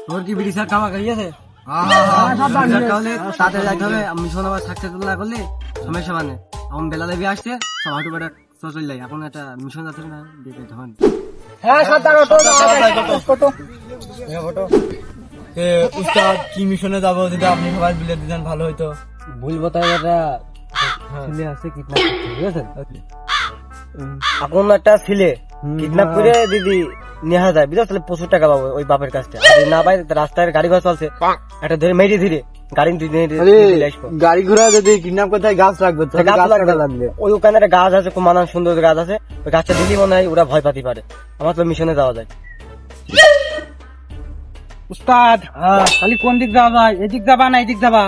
তোর কি বিড়ি শাক খাওয়া খাইয়েছে? তাতে যাইতে হবে, মিশন আবার সাকসেসফুল না করলে সমস্যা মানে এখন বেলা দেবী আসছে, সব হাঁটু বেটা চল যাই। এখন একটা মিশন যাচ্ছে না, দেখে তখন উস্তাদ কি মিশনে যাবো, যদি আপনি সবাই বিলে দিতেন ভালো হইতো। বলবো তাই একটা ছেলে আছে কিডন্যাপ, ঠিক আছে? এখন একটা ছেলে কিডন্যাপ করে দিদি নেওয়া যায়, বুঝতে পারলে প্রচুর টাকা পাবো ওই বাপের কাছ থেকে। না পাই রাস্তায় গাড়ি ঘোড়া চলছে, একটা ধরে মেরে ধীরে গাড়ি ঘোড়া যদি কিডন্যাপ করতে গাছ লাগবে, ওই ওখানে একটা গাছ আছে, খুব মানান সুন্দর গাছ আছে, ওই গাছটা দিলি মনে হয় ওরা ভয় পাতি পারে। আমার তো মিশনে যাওয়া যায়। উস্তাদ খালি কোন দিক যাওয়া যায়? এদিক যাবা না এদিক যাবা?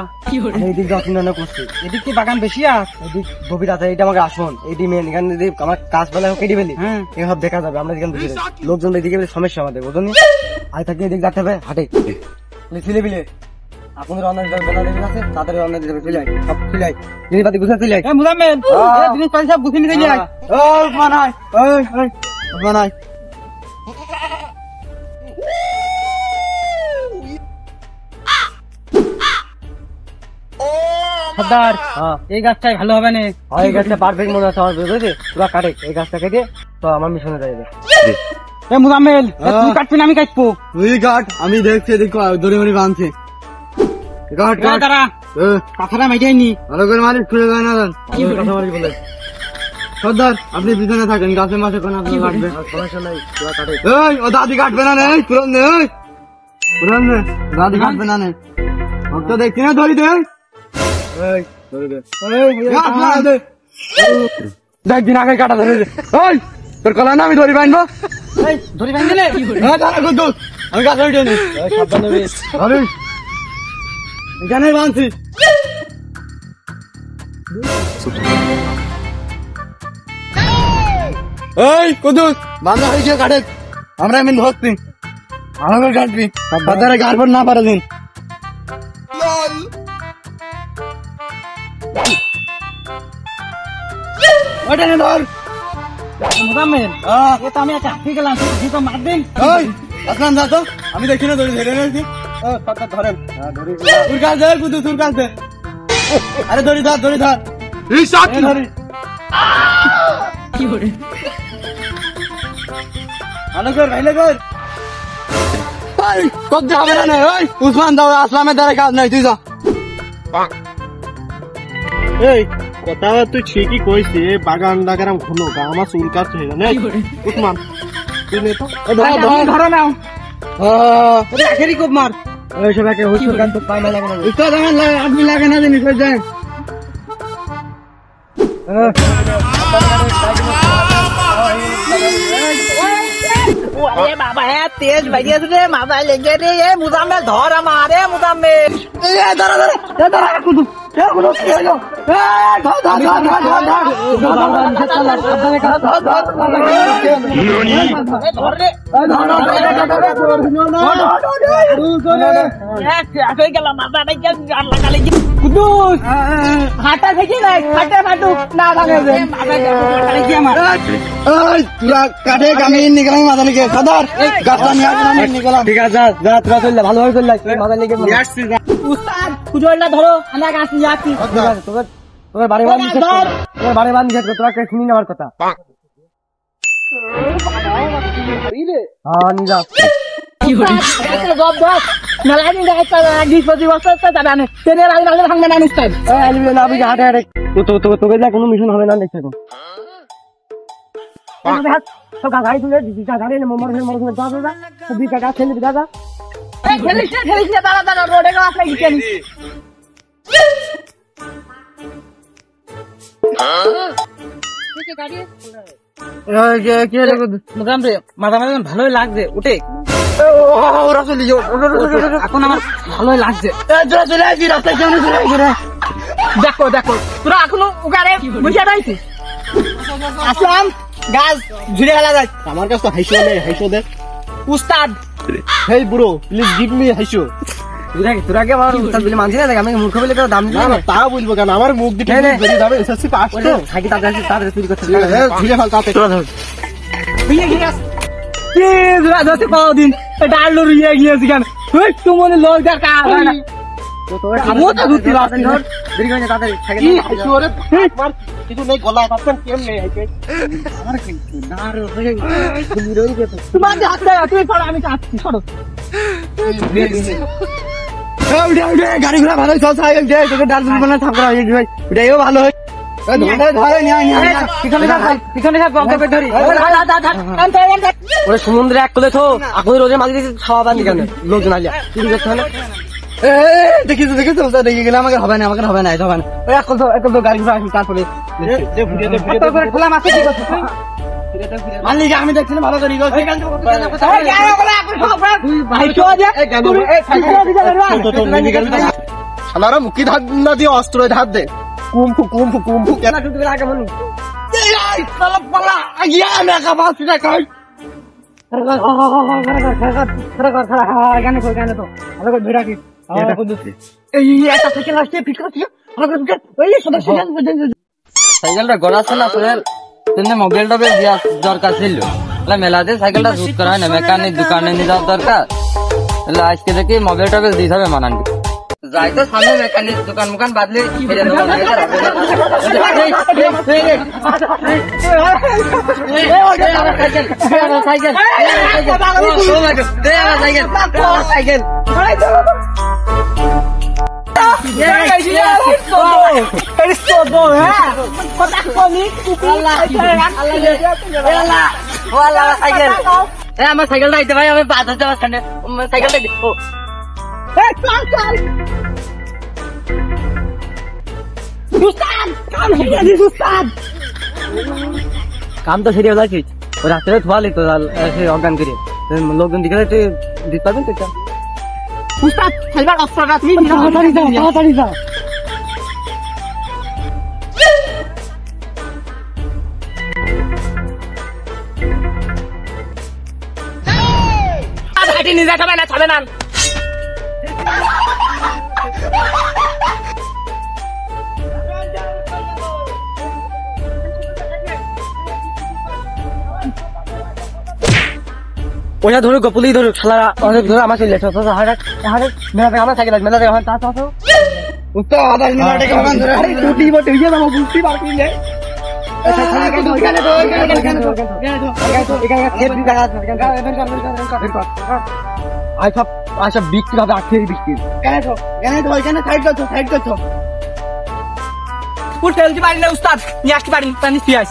এইদিক যাওয়া চিন্তা করছি। এদিক কি বাগান বেশি আছে? এদিক গভীর আছে, এটা আমাকে আসুন এইটি মেন। এখানে যদি আমার কাজ বেলা কেটে ফেলি এসব দেখা যাবে। আমরা এখানে লোকজন এদিকে সমস্যা আমাদের, বুঝুন আজ থাকি এদিক যেতে হবে হাটে ছেলে বিলে। আপনাদের অন্য বেলা দেবেন আছে, তাদের অন্য দেবে চলে যায়, সব চলে যায় জিনিসপাতি গুছা চলে যায়। জিনিসপাতি সব গুছিয়ে নিয়ে যায়। মানায় মানায় সর্দার, এই গাছটাই ভালো হবে না? এই গাছটা পারফেক্ট মনে হচ্ছে আমার, বুঝেছি পুরো কাটে। এই গাছটা কেটে তো আমার মিশনে যাবে। মুজাম্মেল তুই কাটবি না আমি কাটবো? তুই কাট, আমি দেখছি এদিক দড়ি মড়ি বাঁধছে। কথাটা মেটাইনি ভালো করে মালিক খুলে যায় না কথা বলি বলে। সর্দার আপনি পিছনে থাকেন, গাছে মাসে কোন আপনার কাটবে সমস্যা নাই, কাটে। ও দাদি কাটবে না নেই পুরান নে, পুরান নে দাদি কাটবে না নেই। তো দেখছি না ধরি দে, দেখ দিন আগে কাটা ধরে তোর কলা না আমি ধরি বাঁধবো, ধরি বাঁধলে আমি গাছে উঠে নি এখানে বাঁধছি। এই কুদুস বান্ধা হয়েছে কাটে, আমরা এমনি ধরছি আমাকে কাটবি বাজারে গাড়বন না পারে দিন। ওটা নে ধর মুজাম্মেল, এটা আমি একটা হাতি গেলাম, তুই তো মার দিন। আসলাম যা তো, আমি দেখি না ধরে ধরে নিয়েছি। ধরেন তোর কাছে কুদুস, তোর কাছে আরে ধরি ধর, ধরি ধর ধরি ভালো কর, ভাইলে কর। করতে হবে না ওই উসমান দাও, আসলামের দ্বারা কাজ নাই, তুই যা। এই কথা তুই ঠিকই কইছি, বাগান ডাগারাম ঘন গা আমার চুল কাটছে উসমান, তুই নে তো ধরো নাও আখেরি খুব মার। ওই সবাইকে হুসুর গান তো পায় না লাগে না, উস্তাদ আমার আপনি লাগে না জিনিস হয়ে যায়। বাবা তেজ বেরিয়েছে রে, মাথায় লেগে রে। মুজাম্মেল ধর আমার, মুজাম্মেল হাঁটা থেকে নাই, হাঁটে ফাটুক না কাটে আমি নিকলাম মাথা লিখে সদর গাছটা নিয়ে নিকলাম। ঠিক আছে যা তোরা চললে ভালোভাবে চললে মাথা লিখে উস্তাদ পুজোরটা ধরো, আমরা গাছ নিয়ে যাচ্ছি। তোর বাড়ি বান নিষেধ কর, তোর বাড়ি বান নিষেধ কর, তোরা কে শুনি নেওয়ার কথা। নিয়ে যা কোনো মিশন হবে না দেখছে গাড়ি তুলে গাড়ি দাদা ভালোই লাগছে উঠে, এখন আমার ভালোই লাগছে। দেখো দেখো তোরা এখনো উগারে বসে রয়েছিস। আসলাম গাছ ঝুড়ে ফেলা যায়। আমার কাছে তো হাইশো নেই, হাইশো দেখ উস্তাদ। Hey bro please give me হাইশো। তোরা কি আমার উস্তাদ বলে মানছি না? দেখ আমি মূর্খ বলে দাম দিই না, তা বলবো কেন? আমার মুখ দিকে যাবে এসএসসি পাস তো থাকি তাদের চুরি করতে ঝুড়ে ফেল তাতে। ঘিরে ঘিরে রাজাতে কদিন ডাল রুইয়া গিয়েছি কেন তুই তো মনে লোক যা কাজ হয় না আমিও তো ধরতে পারছি না দেরি করে তাড়াতাড়ি সাইকেল কি আইছো রে আমার কিছু নেই গলা পাচ্ছেন কেমনে আইছে তোমার যে হাতে তুই পড়া আমি কাটছি সরো গাড়ি ঘোড়া ভালো চল সাইকেল দে তোকে ডাল দুল বানা থাকরা হয়ে ভাই এটাইও ভালো হয় ধরে নিয়ে পিছনে ধরি ওরে সমুদ্রে এক কোলে তো এখন রোজের মাঝে খাওয়া পানি কেন লোকজন আলিয়া কি করতে হলো দেখিস দেখে গেলে আমাকে হবে না হবে না ওই এক তো গাড়ি ঘোড়া আসি তারপরে খোলা মাছে কি করছিস মালিক আমি দেখছিলাম ভালো করে শালারা মুখি ধার না দিয়ে অস্ত্র ধার দে কুম্ফু কুম্ফু কুম্ফু আগে মনে সাইকেলটা গড়া ছিল আসলে মোবাইলটা বেশ দরকার ছিল মেলাতে সাইকেলটা জুত করা হয় না মেকানিক দোকানে নিয়ে যাওয়ার দরকার তাহলে আজকে দেখি মোবাইলটা বেশ দিতে হবে মানানকে যাই তো সামনে মেকানিক দোকান মুকান বাদলে সাইকেল আমার সাইকেলটা দিতে ভাই আমি বাদ হচ্ছে আমার সাইকেলটা দিব কাম তো সেরিয়া যাচ্ছিস ওই রাস্তায় ধোয়ালি তো অজ্ঞান করে লোকজন দিকে তুই দিতে পারবেন তো উস্তাদ খেলবার অস্ত্রটা তুমি তাড়াতাড়ি যাও হাঁটি নিয়ে যাবে না ছাড়বে না ওটা ধরুক পুলিশ ধরুক শালারা অনেক ধরে আমার চলে মেলা আমার সাইকেল আছে মেলা তা আচ্ছা বিক্রি হবে আজকে বিক্রি ফেলতে পারি না উস্তাদ নিয়ে আসতে পারি পানি ফিরে আস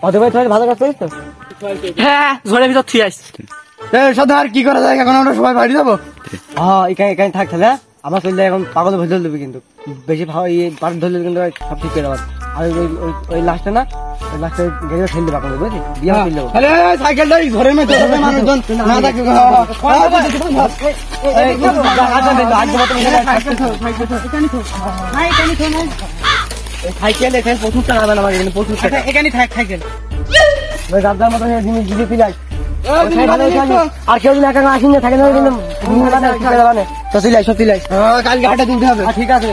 অথবা তোমার ভালো কাজ করিস তো হ্যাঁ ঝড়ের ভিতর ফিরে আস সাথে আর কি করা যায় এখন আমরা সবাই বাড়ি যাবো হ্যাঁ এখানে থাক তাহলে আমার চললে এখন পাগল ভেজে দেবে কিন্তু বেশি পার ধরলে কিন্তু সব ঠিক করে দেওয়ার আর ওই লাস্টে না ওই লাস্টে গেলে ফেলতে পাগল বুঝলি বিয়া ফেললে সাইকেলটা ঘরের মধ্যে মানুষজন না থাকে সাইকেল এখানে প্রচুর টাকা হবে না আমার এখানে প্রচুর টাকা এখানে থাক সাইকেল ওই রাস্তার মতো জিনিস দিতে ফিলাই আর কেউ যদি একা আসেন থাকে না তো চলে সত্যি লাই কালকে হাটে তুলতে হবে ঠিক আছে